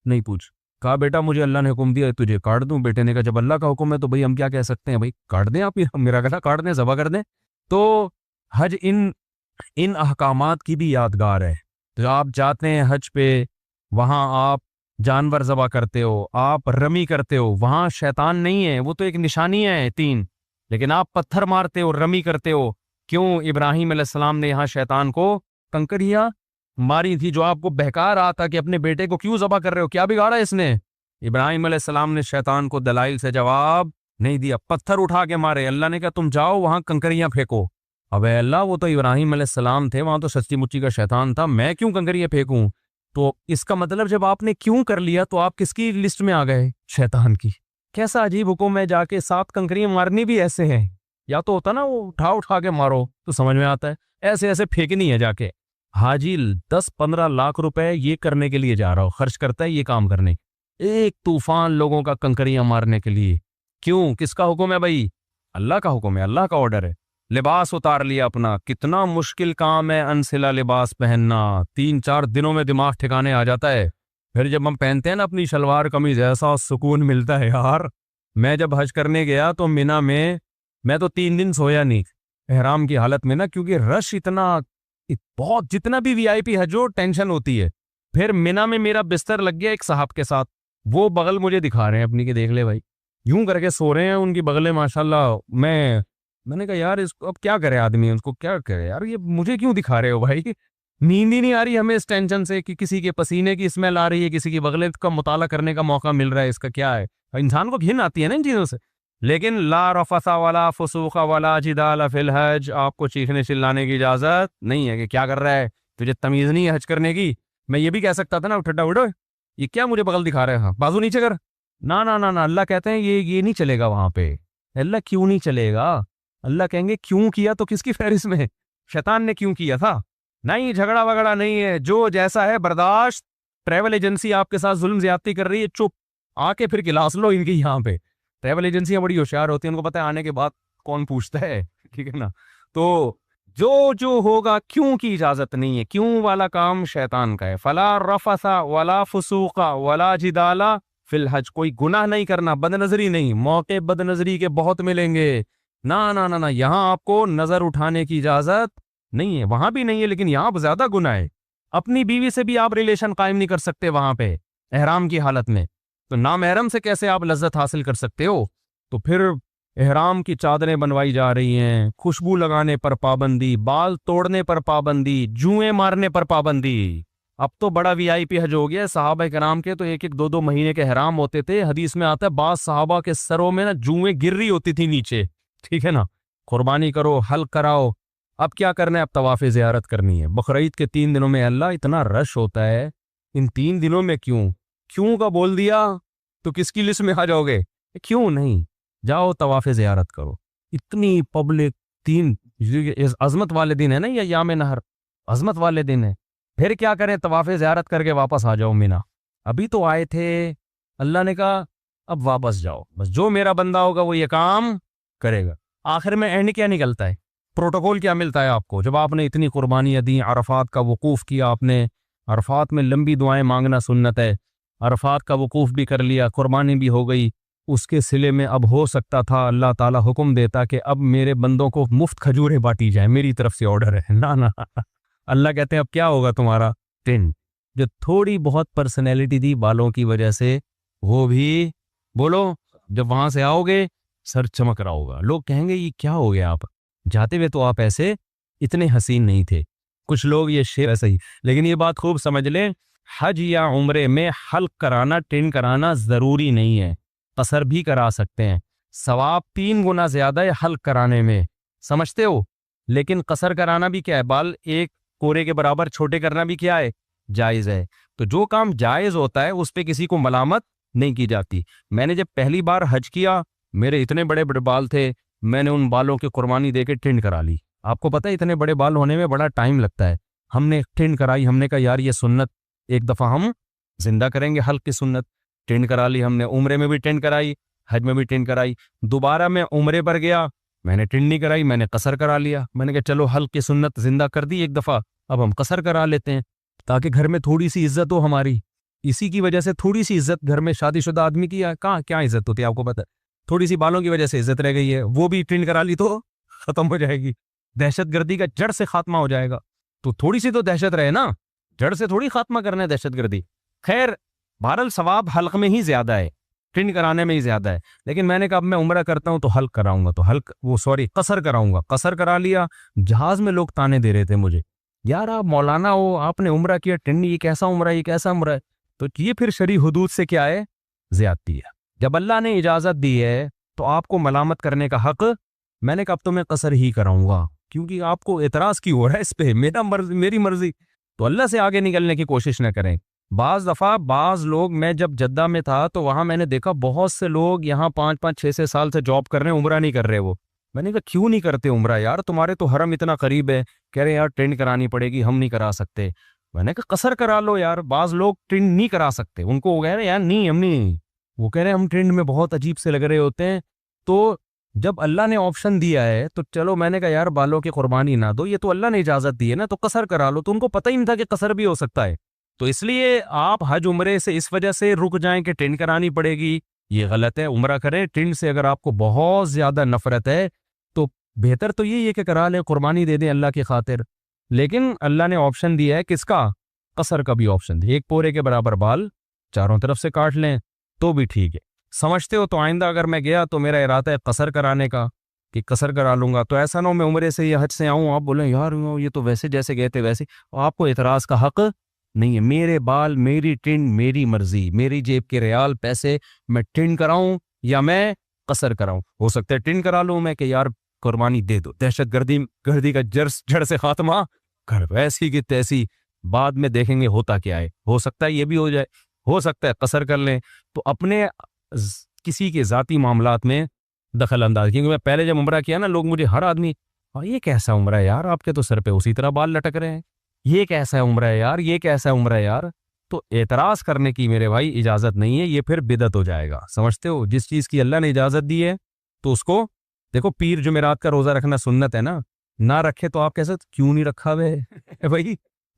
نہیں پوچھ، کہا بیٹا مجھے اللہ نے حکم دیا تجھے کاٹ دوں۔ بیٹے نے کہا جب اللہ کا حکم ہے تو بھئی ہم کیا کہہ سکتے ہیں، بھئی کاٹ دیں، آپ میرا گلا کاٹ دیں، ذبح کر دیں۔ تو حج ان احکامات کی بھی یادگار ہے۔ تو آپ جاتے ہیں حج پہ، وہاں آپ جانور ذبح کرتے ہو، آپ رمی کرتے ہو، وہاں شیطان نہیں ہے، وہ تو ایک نشانیاں ہیں 3، لیکن آپ پتھر مارتے ہو، رمی کرتے ہو۔ کیوں؟ ابراہیم علیہ السلام نے یہاں شیطان کو کنکریاں ماری تھی، جو آپ کو بہکا رہا تھا کہ اپنے بیٹے کو کیوں ذبح کر رہے ہو، کیا بگاڑا اس نے؟ ابراہیم علیہ السلام نے شیطان کو دلائل سے جواب نہیں دیا، پتھر اٹھا کے مارے۔ اللہ نے کہا تم جاؤ وہاں کنکریاں پھینکو۔ اب اے اللہ وہ تو ابراہیم علیہ السلام تھے، وہاں تو سچی مچی کا شیطان تھا، میں کیوں کنکریاں پھینکوں؟ تو اس کا مطلب جب آپ نے کیوں کر لیا تو آپ کس کی لسٹ میں آ گئے؟ شیطان کی۔ کیسا عجیب حکم ہے، جا کے 7 کنکریاں مارنی بھی ایسے ہیں، یا تو ہوتا نا وہ اٹھا کے مارو تو سمجھ میں آتا ہے، ایسے ایسے پھینکنی ہے جا کے۔ حاجی 10-15 لاکھ روپے یہ کرنے کے لیے جا رہا ہو، خرچ کرتا ہے یہ کام کرنے، ایک طوفان لوگوں کا کنکریاں مارنے کے لیے۔ کیوں؟ کس کا حکم ہے بھائی؟ اللہ کا حکم ہے، اللہ کا آرڈر ہے۔ لباس اتار لیا اپنا، کتنا مشکل کام ہے انسلا لباس پہننا، 3-4 دنوں میں دماغ ٹھکانے آ جاتا ہے۔ پھر جب ہم پہنتے ہیں نا اپنی شلوار قمیض، ایسا سکون ملتا ہے یار۔ میں جب حج کرنے گیا تو مینا میں تو 3 دن سویا نہیں احرام کی حالت میں نا، کیونکہ رش اتنا بہت، جتنا بھی وی آئی پی حج ہو ٹینشن ہوتی ہے۔ پھر مینا میں میرا بستر لگ گیا ایک صاحب کے ساتھ، وہ بغل مجھے دکھا رہے ہیں اپنی کہ دیکھ لے بھائی، یوں کر کے سو رہے ہیں ان کی بغلیں ماشاءاللہ۔ میں نے کہا یار اس کو اب کیا کرے آدمی، اس کو کیا کرے یار، یہ مجھے کیوں دکھا رہے ہو بھائی؟ نیند ہی نہیں آ رہی ہمیں اس ٹینشن سے کہ کسی کے پسینے کی اسمیل آ رہی ہے، کسی کی بغلیں کا مطالعہ کرنے کا موقع مل رہا ہے، اس کا کیا ہے؟ انسان کو گھن آتی ہے نا ان چیزوں سے۔ لیکن لا رفث ولا فسوق ولا جدال فی الحج، آپ کو چیخنے چلانے کی اجازت نہیں ہے کہ کیا کر رہا ہے، تجھے تمیز نہیں ہے حج کرنے کی۔ میں یہ بھی کہہ سکتا تھا نا ٹھڈا اٹھو، یہ کیا مجھے بغل دکھا رہے ہیں، بازو نیچے کر، نہ اللہ کہتے ہیں یہ نہیں چلے گا وہاں پہ۔ اللہ کیوں نہیں چلے گا؟ اللہ کہیں گے کیوں کیا تو کس کی فہرست میں؟ شیطان نے کیوں کیا تھا؟ نہیں، جھگڑا وگڑا نہیں ہے، جو جیسا ہے برداشت۔ ٹریول ایجنسی آپ کے ساتھ ظلم زیادتی کر رہی ہے، چپ، آ کے پھر کلاس لو ان کی یہاں پہ۔ ٹریول ایجنسیاں بڑی ہوشیار ہوتی ہیں، ان کو پتہ ہے آنے کے بعد کون پوچھتا ہے، ٹھیک ہے نا؟ تو جو ہوگا کیوں کی اجازت نہیں ہے، کیوں والا کام شیطان کا ہے۔ فلا رفث ولا فسوق ولا جدال فی الحج، کوئی گناہ نہیں کرنا، بد نظری نہیں، موقع بد نظری کے بہت ملیں گے، نہ نہ نہ نہ، یہاں آپ کو نظر اٹھانے کی اجازت نہیں ہے، وہاں بھی نہیں ہے، لیکن یہاں زیادہ گناہ ہے۔ اپنی بیوی سے بھی آپ ریلیشن قائم نہیں کر سکتے وہاں پہ احرام کی حالت میں، تو نامحرم سے کیسے آپ لذت حاصل کر سکتے ہو؟ تو پھر احرام کی چادریں بنوائی جا رہی ہیں، خوشبو لگانے پر پابندی، بال توڑنے پر پابندی، جوئیں مارنے پر پابندی۔ اب تو بڑا وی آئی پی حج ہو گیا، صحابہ کرام کے تو ایک ایک دو دو مہینے کے احرام ہوتے تھے، حدیث میں آتا ہے بعض صحابہ کے سروں میں نا جوئیں گر رہی ہوتی تھی نیچے، ٹھیک ہے نا، قربانی کرو، حلق کراؤ۔ اب کیا کرنا ہے؟ اب طواف زیارت کرنی ہے۔ بقرعید کے 3 دنوں میں اللہ اتنا رش ہوتا ہے، ان 3 دنوں میں کیوں کا بول دیا تو کس کی لسٹ میں آ جاؤ گے؟ کیوں نہیں، جاؤ طواف زیارت کرو، اتنی پبلک، 3 عظمت والے دن ہے نا، یہ یام نہر عظمت والے دن ہے، پھر کیا کریں؟ طواف زیارت کر کے واپس آ جاؤ مینا، ابھی تو آئے تھے، اللہ نے کہا اب واپس جاؤ، بس جو میرا بندہ ہوگا وہ یہ کام کرے گا۔ آخر میں اینڈ کیا نکلتا ہے؟ پروٹوکول کیا ملتا ہے آپ کو؟ جب آپ نے اتنی قربانیاں دیں، عرفات کا وقوف کیا آپ نے، عرفات میں لمبی دعائیں مانگنا سنت ہے، عرفات کا وقوف بھی کر لیا، قربانی بھی ہو گئی، اس کے صلے میں اب ہو سکتا تھا اللہ تعالیٰ حکم دیتا کہ اب میرے بندوں کو مفت کھجوریں بانٹی جائیں، میری طرف سے آرڈر ہے، نہ اللہ کہتے ہیں اب کیا ہوگا تمہارا؟ ٹن جو تھوڑی بہت پرسنالٹی دی بالوں کی وجہ سے، وہ بھی بولو، جب وہاں سے آؤ گے سر چمک رہا ہوگا، لوگ کہیں گے یہ کیا ہو گیا، آپ جاتے ہوئے تو آپ ایسے اتنے حسین نہیں تھے۔ کچھ لوگ یہ شعر ایسا ہی، لیکن یہ بات خوب سمجھ لیں، حج یا عمرے میں حلق کرانا، ٹن کرانا ضروری نہیں ہے، قصر بھی کرا سکتے ہیں، ثواب 3 گنا زیادہ ہے حلق کرانے میں، سمجھتے ہو؟ لیکن قصر کرانا بھی کیا ہے؟ بال ایک کورے کے برابر چھوٹے کرنا بھی کیا ہے؟ جائز ہے۔ تو جو کام جائز ہوتا ہے اس پہ کسی کو ملامت نہیں کی جاتی۔ میں نے جب پہلی بار حج کیا، میرے اتنے بڑے بڑے بال تھے، میں نے ان بالوں کی قربانی دے کے ٹنڈ کرا لی۔ آپ کو پتہ ہے اتنے بڑے بال ہونے میں بڑا ٹائم لگتا ہے، ہم نے ٹنڈ کرائی، ہم نے کہا یار یہ سنت ایک دفعہ ہم زندہ کریں گے، حلق کی سنت، ٹنڈ کرا لی ہم نے، عمرے میں بھی ٹنڈ کرائی، حج میں بھی ٹنڈ کرائی۔ دوبارہ میں عمرے پر گیا، میں نے ٹنڈ نہیں کرائی، میں نے قصر کرا لیا، میں نے کہا چلو حلق کی سنت زندہ کر دی ایک دفعہ، اب ہم قصر کرا لیتے ہیں تاکہ گھر میں تھوڑی سی عزت ہو ہماری۔ اسی کی وجہ سے تھوڑی سی عزت گھر میں شادی شدہ آدمی کی کہاں کیا عزت ہوتی ہے آپ کو پتہ ہے، تھوڑی سی بالوں کی وجہ سے عزت رہ گئی ہے، وہ بھی ٹرین کرا لی تو ختم ہو جائے گی، دہشت گردی کا جڑ سے خاتمہ ہو جائے گا۔ تو تھوڑی سی تو دہشت رہے نا، جڑ سے تھوڑی خاتمہ کرنا ہے دہشت گردی۔ خیر بہرحال ثواب حلق میں ہی زیادہ ہے، ٹرین کرانے میں ہی زیادہ ہے، لیکن میں نے کہا اب میں عمرہ کرتا ہوں تو حلق کراؤں گا، تو حلق قصر کراؤں گا، قصر کرا لیا۔ جہاز میں لوگ تانے دے رہے تھے مجھے، یار آپ مولانا ہو، آپ نے عمرہ کیا، ٹنڈ یہ کیسا عمرہ ہے، یہ کیسا عمرہ ہے؟ تو یہ پھر شرعی حدود سے کیا ہے؟ زیادتی ہے۔ جب اللہ نے اجازت دی ہے تو آپ کو ملامت کرنے کا حق، میں نے کہا اب تو میں قصر ہی کراؤں گا، کیونکہ آپ کو اعتراض کی ہو رہا ہے اس پہ، میری مرضی، تو اللہ سے آگے نکلنے کی کوشش نہ کریں۔ بعض دفعہ بعض لوگ، میں جب جدہ میں تھا تو وہاں میں نے دیکھا بہت سے لوگ یہاں 5-5 6 سال سے جاب کر رہے ہیں، عمرہ نہیں کر رہے۔ وہ میں نے کہا کیوں نہیں کرتے عمرہ یار، تمہارے تو حرم اتنا قریب ہے، کہہ رہے یار ٹرین کرانی پڑے گی، ہم نہیں کرا سکتے۔ میں نے کہا قصر کرا لو یار، بعض لوگ ٹرین نہیں کرا سکتے، ان کو وہ کہہ رہے یار نہیں ہم نہیں، وہ کہہ رہے ہم ٹرین میں بہت عجیب سے لگ رہے ہوتے ہیں۔ تو جب اللہ نے آپشن دیا ہے تو چلو، میں نے کہا یار بالوں کی قربانی نہ دو، یہ تو اللہ نے اجازت دی ہے نا، تو قصر کرا لو۔ تو ان کو پتہ ہی نہیں تھا کہ قصر بھی ہو سکتا ہے، تو اس لیے آپ حج عمرے سے اس وجہ سے رک جائیں کہ ٹرین کرانی پڑے گی، یہ غلط ہے۔ عمرہ کریں ٹرین سے، اگر آپ کو بہت زیادہ نفرت ہے تو بہتر تو یہی ہے کہ کرا لیں، قربانی دے دیں اللہ کی خاطر۔ لیکن اللہ نے آپشن دیا ہے کس کا؟ قصر کا بھی آپشن دیا، ایک پورے کے برابر بال چاروں طرف سے کاٹ لیں تو بھی ٹھیک ہے۔ سمجھتے ہو؟ تو آئندہ اگر میں گیا تو میرا ارادہ ہے قصر کرانے کا، کہ قصر کرا لوں گا، تو ایسا نہ ہو میں عمرے سے یا حج سے آؤں آپ بولیں یار یہ تو ویسے جیسے گئے تھے ویسے، آپ کو اعتراض کا حق نہیں ہے۔ میرے بال، میری ٹنڈ، میری مرضی، میری جیب کے ریال پیسے، میں ٹنڈ کراؤں یا میں قصر کراؤں۔ ہو سکتا ہے ٹنڈ کرا لوں میں کہ یار قربانی دے دو، دہشت گردی کا جڑ سے خاتمہ کر، ویسی کی تیسی، بعد میں دیکھیں گے ہوتا کیا ہے، ہو سکتا ہے یہ بھی ہو جائے، ہو سکتا ہے قصر کر لیں۔ تو اپنے کسی کے ذاتی معاملات میں دخل انداز، کیونکہ میں پہلے جب عمرہ کیا نا، لوگ مجھے ہر آدمی یہ کیسا عمرہ ہے یار، آپ کے تو سر پہ اسی طرح بال لٹک رہے ہیں، یہ کیسا عمرہ ہے یار، یہ کیسا عمرہ ہے یار۔ تو اعتراض کرنے کی میرے بھائی اجازت نہیں ہے، یہ پھر بدعت ہو جائے گا، سمجھتے ہو؟ جس چیز کی اللہ نے اجازت دی ہے تو اس کو دیکھو۔ پیر جمعرات کا روزہ رکھنا سنت ہے نا، نہ رکھے تو آپ کیسے کیوں نہیں رکھا ہوئے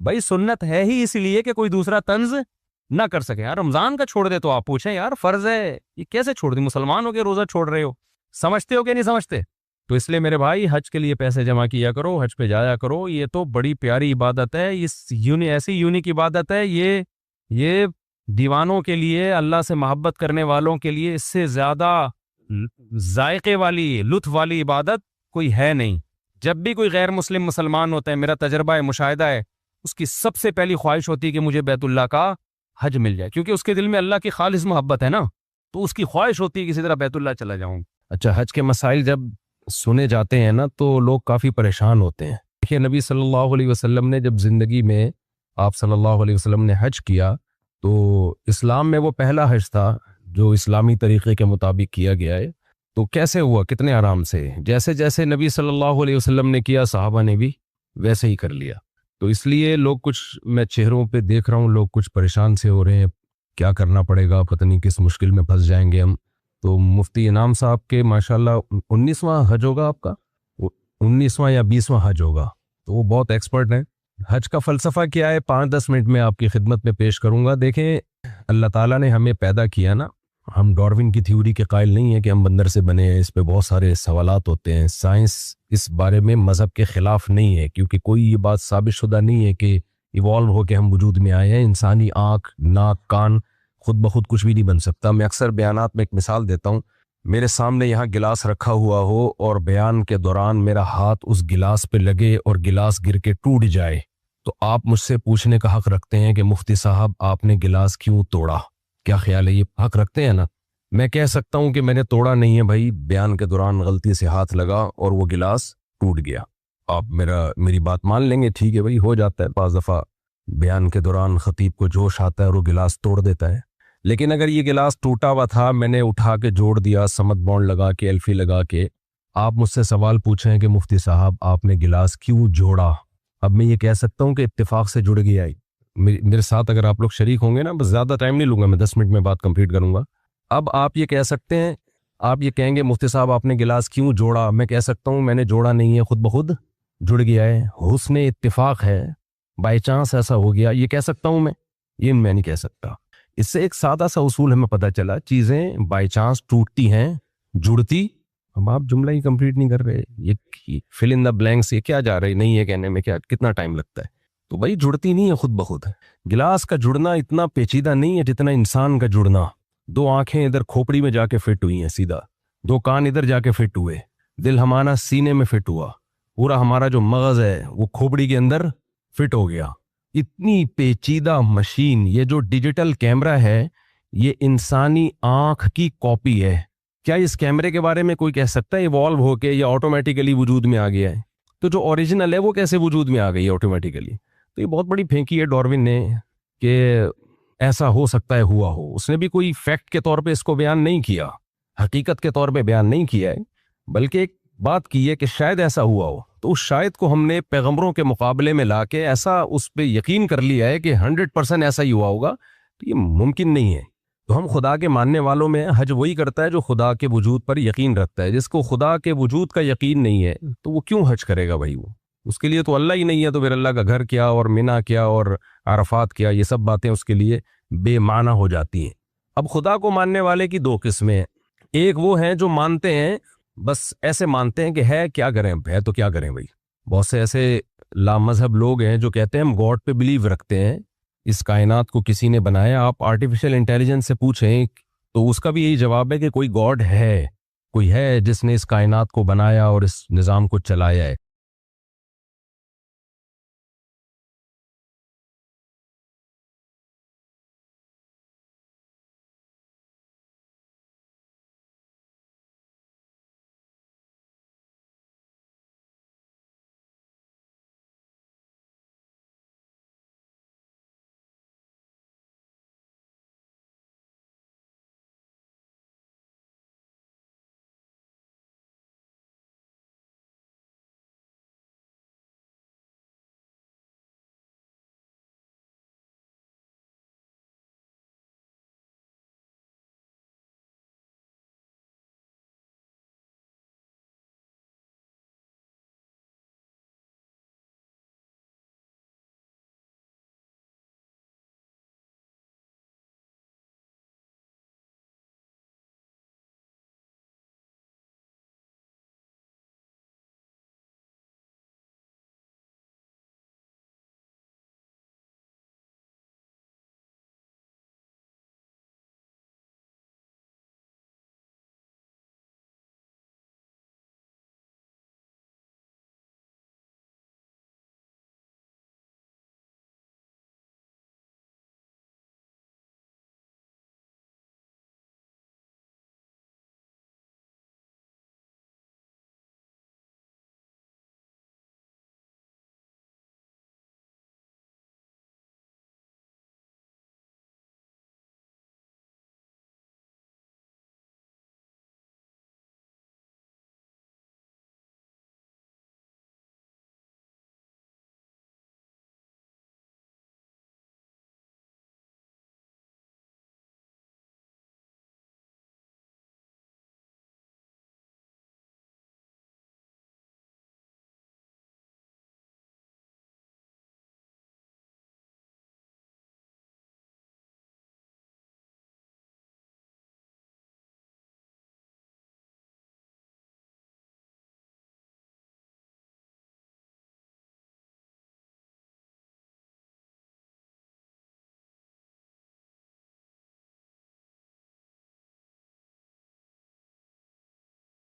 بھائی سنت ہے ہی اس لیے کہ کوئی دوسرا طنز نہ کر سکے. یار رمضان کا چھوڑ دے تو آپ پوچھیں یار فرض ہے یہ کیسے چھوڑ دی, مسلمان ہو کے روزہ چھوڑ رہے ہو, سمجھتے ہو کہ نہیں سمجھتے؟ تو اس لیے میرے بھائی حج کے لیے پیسے جمع کیا کرو, حج پہ جایا کرو, یہ تو بڑی پیاری عبادت ہے, ایسی یونیک عبادت ہے, یہ دیوانوں کے لیے, اللہ سے محبت کرنے والوں کے لیے اس سے زیادہ ذائقے والی, لطف والی عبادت کوئی ہے نہیں. جب بھی کوئی غیر مسلم مسلمان ہوتا ہے, میرا تجربہ ہے, مشاہدہ ہے, اس کی سب سے پہلی خواہش ہوتی ہے کہ مجھے بیت اللہ کا حج مل جائے, کیونکہ اس کے دل میں اللہ کی خالص محبت ہے نا, تو اس کی خواہش ہوتی ہے کسی طرح بیت اللہ چلا جاؤں. اچھا, حج کے مسائل جب سنے جاتے ہیں نا تو لوگ کافی پریشان ہوتے ہیں. دیکھیے نبی صلی اللہ علیہ وسلم نے جب زندگی میں آپ صلی اللہ علیہ وسلم نے حج کیا تو اسلام میں وہ پہلا حج تھا جو اسلامی طریقے کے مطابق کیا گیا ہے. تو کیسے ہوا, کتنے آرام سے, جیسے جیسے نبی صلی اللہ علیہ وسلم نے کیا صحابہ نے بھی ویسے ہی کر لیا. تو اس لیے لوگ کچھ, میں چہروں پہ دیکھ رہا ہوں لوگ کچھ پریشان سے ہو رہے ہیں, کیا کرنا پڑے گا, پتہ نہیں کس مشکل میں پھنس جائیں گے ہم. تو مفتی انعام صاحب کے ماشاءاللہ 19واں حج ہوگا آپ کا, 19واں یا 20واں حج ہوگا, تو وہ بہت ایکسپرٹ ہیں. حج کا فلسفہ کیا ہے 5-10 منٹ میں آپ کی خدمت میں پیش کروں گا. دیکھیں اللہ تعالیٰ نے ہمیں پیدا کیا نا, ہم ڈاروین کی تھیوری کے قائل نہیں ہیں کہ ہم بندر سے بنے ہیں, اس پہ بہت سارے سوالات ہوتے ہیں. سائنس اس بارے میں مذہب کے خلاف نہیں ہے, کیونکہ کوئی یہ بات ثابت شدہ نہیں ہے کہ ایوالو ہو کے ہم وجود میں آئے ہیں. انسانی آنکھ, ناک, کان خود بخود کچھ بھی نہیں بن سکتا. میں اکثر بیانات میں ایک مثال دیتا ہوں, میرے سامنے یہاں گلاس رکھا ہوا ہو اور بیان کے دوران میرا ہاتھ اس گلاس پہ لگے اور گلاس گر کے ٹوٹ جائے, تو آپ مجھ سے پوچھنے کا حق رکھتے ہیں کہ مفتی صاحب آپ نے گلاس کیوں توڑا. کیا خیال ہے, یہ حق رکھتے ہیں نا؟ میں کہہ سکتا ہوں کہ میں نے توڑا نہیں ہے بھائی, بیان کے دوران غلطی سے ہاتھ لگا اور وہ گلاس ٹوٹ گیا. آپ میری بات مان لیں گے, ٹھیک ہے بھائی, ہو جاتا ہے بعض دفعہ بیان کے دوران خطیب کو جوش آتا ہے اور وہ گلاس توڑ دیتا ہے. لیکن اگر یہ گلاس ٹوٹا ہوا تھا, میں نے اٹھا کے جوڑ دیا, سمت بانڈ لگا کے, ایلفی لگا کے, آپ مجھ سے سوال پوچھیں کہ مفتی صاحب آپ نے گلاس کیوں جوڑا, اب میں یہ کہہ سکتا ہوں کہ اتفاق سے جڑ گیا. میرے ساتھ اگر آپ لوگ شریک ہوں گے نا, بس زیادہ ٹائم نہیں لوں گا, میں 10 منٹ میں بات کمپلیٹ کروں گا. اب آپ یہ کہہ سکتے ہیں, آپ یہ کہیں گے مفتی صاحب آپ نے گلاس کیوں جوڑا, میں کہہ سکتا ہوں میں نے جوڑا نہیں ہے, خود بخود جڑ گیا ہے, حسن اتفاق ہے, بائی چانس ایسا ہو گیا, یہ کہہ سکتا ہوں میں, یہ میں نہیں کہہ سکتا. اس سے ایک سادہ سا اصول ہمیں پتہ چلا, چیزیں بائی چانس ٹوٹتی ہیں, جڑتی. اب آپ جملہ ہی کمپلیٹ نہیں کر رہے, یہ فل ان دا بلینکس, یہ کیا جا رہی نہیں ہے کہنے میں, کیا کتنا ٹائم لگتا ہے. تو بھائی جڑتی نہیں ہے خود بخود. گلاس کا جڑنا اتنا پیچیدہ نہیں ہے جتنا انسان کا جڑنا. 2 آنکھیں ادھر کھوپڑی میں جا کے فٹ ہوئی ہیں سیدھا, 2 کان ادھر جا کے فٹ ہوئے, دل ہمارا سینے میں فٹ ہوا, پورا ہمارا جو مغز ہے وہ کھوپڑی کے اندر فٹ ہو گیا. اتنی پیچیدہ مشین, یہ جو ڈیجیٹل کیمرہ ہے یہ انسانی آنکھ کی کاپی ہے. کیا اس کیمرے کے بارے میں کوئی کہہ سکتا ہے ایوالو ہو کے یا آٹومیٹیکلی وجود میں آ گیا ہے؟ تو جو اوریجنل ہے وہ کیسے وجود میں آ گئی ہے آٹومیٹیکلی؟ تو یہ بہت بڑی پھینکی ہے ڈاروین نے کہ ایسا ہو سکتا ہے, ہوا ہو. اس نے بھی کوئی فیکٹ کے طور پہ اس کو بیان نہیں کیا, حقیقت کے طور پہ بیان نہیں کیا ہے, بلکہ ایک بات کی ہے کہ شاید ایسا ہوا ہو. تو اس شاید کو ہم نے پیغمبروں کے مقابلے میں لا کے ایسا اس پہ یقین کر لیا ہے کہ 100% ایسا ہی ہوا ہوگا. تو یہ ممکن نہیں ہے. تو ہم خدا کے ماننے والوں میں حج وہی کرتا ہے جو خدا کے وجود پر یقین رکھتا ہے. جس کو خدا کے وجود کا یقین نہیں ہے تو وہ کیوں حج کرے گا بھائی؟ وہ اس کے لیے تو اللہ ہی نہیں ہے, تو پھر اللہ کا گھر کیا اور منی کیا اور عرفات کیا, یہ سب باتیں اس کے لیے بے معنی ہو جاتی ہیں. اب خدا کو ماننے والے کی 2 قسمیں ہیں. ایک وہ ہیں جو مانتے ہیں, بس ایسے مانتے ہیں کہ ہے, کیا کریں, ہے تو کیا کریں بھائی. بہت سے ایسے لامذہب لوگ ہیں جو کہتے ہیں ہم گاڈ پہ بلیو رکھتے ہیں, اس کائنات کو کسی نے بنایا. آپ آرٹیفیشل انٹیلیجنس سے پوچھیں تو اس کا بھی یہی جواب ہے کہ کوئی گاڈ ہے, کوئی ہے جس نے اس کائنات کو بنایا اور اس نظام کو چلایا ہے.